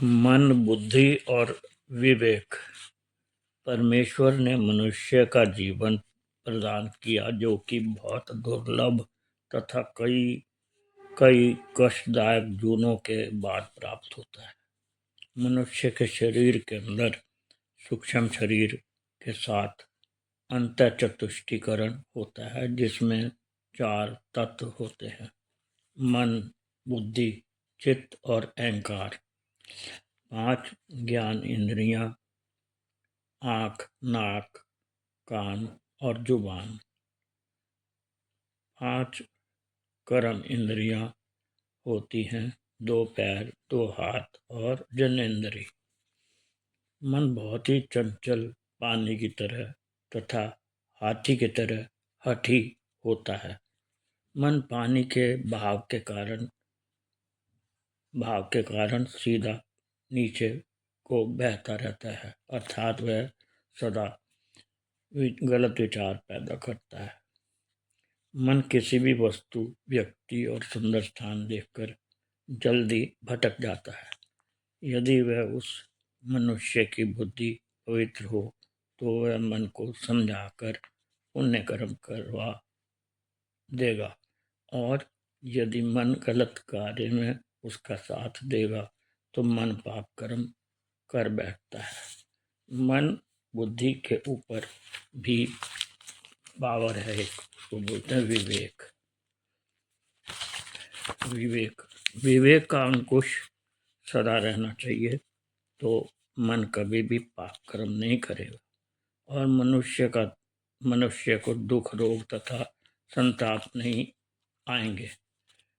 मन, बुद्धि और विवेक। परमेश्वर ने मनुष्य का जीवन प्रदान किया जो कि बहुत दुर्लभ तथा कई कई कष्टदायक जूनों के बाद प्राप्त होता है। मनुष्य के शरीर के अंदर सूक्ष्म शरीर के साथ अंतःचतुष्टीकरण होता है जिसमें 4 तत्व होते हैं: मन, बुद्धि, चित्त और अहंकार। 5 ज्ञान इंद्रियां: आँख, नाक, कान और जुबान। 5 कर्म इंद्रियां होती हैं: 2 पैर, 2 हाथ और जनेंद्रिय। मन बहुत ही चंचल, पानी की तरह तथा हाथी की तरह हठी होता है। मन पानी के भाव के कारण सीधा नीचे को बहता रहता है, अर्थात वह सदा गलत विचार पैदा करता है। मन किसी भी वस्तु, व्यक्ति और सुंदर स्थान देखकर जल्दी भटक जाता है। यदि वह उस मनुष्य की बुद्धि पवित्र हो तो वह मन को समझाकर पुण्य कर्म करवा देगा, और यदि मन गलत कार्य में उसका साथ देगा तो मन पाप कर्म कर बैठता है। मन बुद्धि के ऊपर भी पावर है, एक उसको बोलते हैं विवेक। विवेक विवेक का अंकुश सदा रहना चाहिए तो मन कभी भी पाप कर्म नहीं करेगा और मनुष्य को दुख, रोग तथा संताप नहीं आएंगे।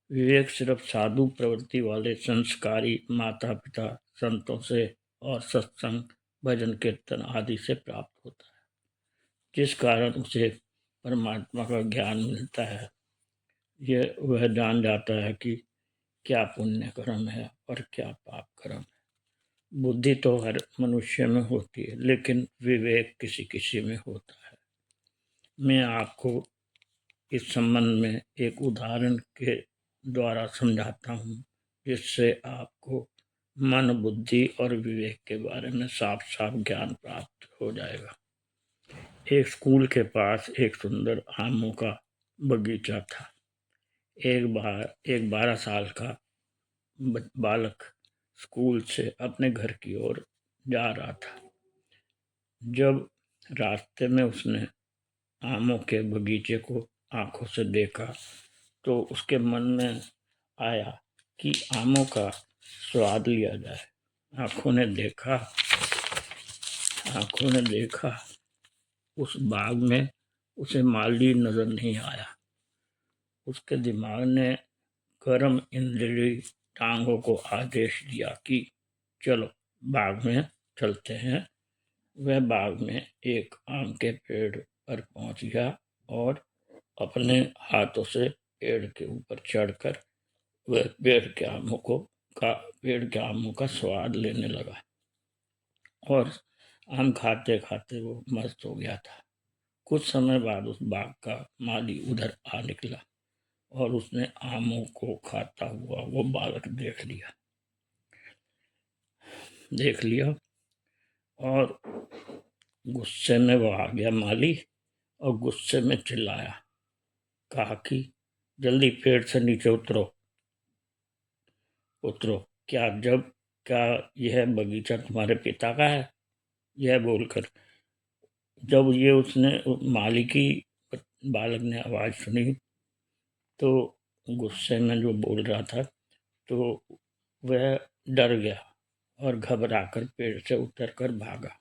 विवेक सिर्फ साधु प्रवृत्ति वाले संस्कारी माता पिता, संतों से और सत्संग, भजन कीर्तन आदि से प्राप्त होता है, जिस कारण उसे परमात्मा का ज्ञान मिलता है। वह जान जाता है कि क्या पुण्य कर्म है और क्या पाप कर्म है। बुद्धि तो हर मनुष्य में होती है, लेकिन विवेक किसी किसी में होता है। मैं आपको इस संबंध में एक उदाहरण के द्वारा समझाता हूँ, जिससे आपको मन, बुद्धि और विवेक के बारे में साफ साफ ज्ञान प्राप्त हो जाएगा। एक स्कूल के पास एक सुंदर आमों का बगीचा था। एक 12 साल का बालक स्कूल से अपने घर की ओर जा रहा था। जब रास्ते में उसने आमों के बगीचे को आंखों से देखा तो उसके मन में आया कि आमों का स्वाद लिया जाए। आंखों ने देखा उस बाग में उसे माली नजर नहीं आया। उसके दिमाग ने कर्म इंद्रिय टांगों को आदेश दिया कि चलो बाग में चलते हैं। वह बाग में एक आम के पेड़ पर पहुंच गया और अपने हाथों से पेड़ के ऊपर चढ़कर वह पेड़ के आमों का स्वाद लेने लगा और आम खाते खाते वो मस्त हो गया था। कुछ समय बाद उस बाग का माली उधर आ निकला और उसने आमों को खाता हुआ वो बालक देख लिया और गुस्से में वो आ गया माली, और गुस्से में चिल्लाया, कहा कि जल्दी पेड़ से नीचे उतरो। क्या यह बगीचा तुम्हारे पिता का है? यह बोलकर जब ये उसने माली की बालक ने आवाज सुनी तो गुस्से में जो बोल रहा था तो वह डर गया और घबराकर पेड़ से उतरकर भागा।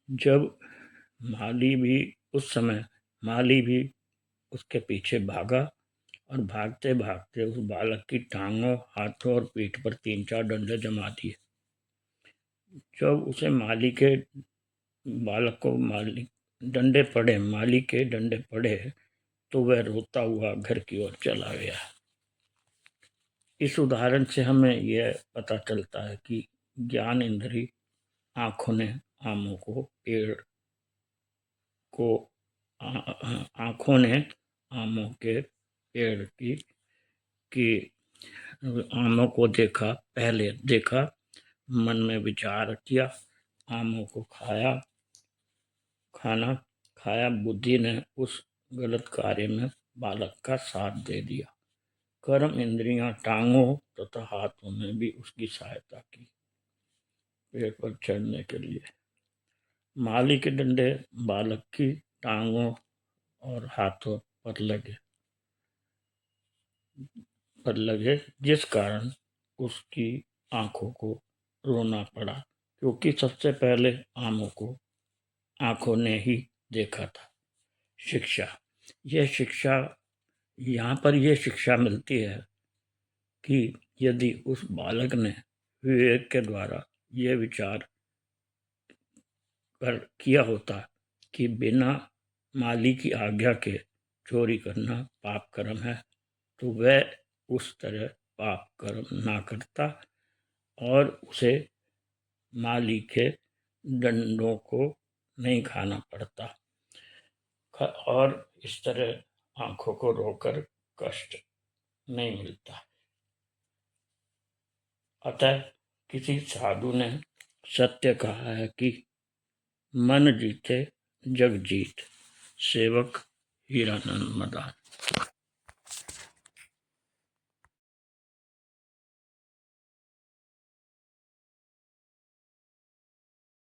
जब माली भी उसके पीछे भागा और भागते भागते उस बालक की टांगों, हाथों और पीठ पर 3-4 डंडे जमा दिए। जब उसे माली के डंडे पड़े तो वह रोता हुआ घर की ओर चला गया। इस उदाहरण से हमें यह पता चलता है कि ज्ञान इंद्रिय आंखों ने आमों को पेड़ को आंखों ने आमों के पेड़ की आमों को देखा, पहले देखा, मन में विचार किया, आमों को खाना खाया, बुद्धि ने उस गलत कार्य में बालक का साथ दे दिया। कर्म इंद्रियां टांगों तथा हाथों ने भी उसकी सहायता की पेड़ पर चढ़ने के लिए। माली के डंडे बालक की टांगों और हाथों पर लगे, जिस कारण उसकी आंखों को रोना पड़ा, क्योंकि सबसे पहले आमों को आंखों ने ही देखा था। शिक्षा, यह शिक्षा यहाँ पर यह शिक्षा मिलती है कि यदि उस बालक ने विवेक के द्वारा यह विचार कर किया होता कि बिना माली की आज्ञा के चोरी करना पाप कर्म है, तो वह उस तरह पाप कर्म ना करता और उसे माली के दंडों को नहीं खाना पड़ता और इस तरह आंखों को रोकर कष्ट नहीं मिलता। अतः किसी साधु ने सत्य कहा है कि मन जीते जग जीत, सेवक हीरानंद मदान।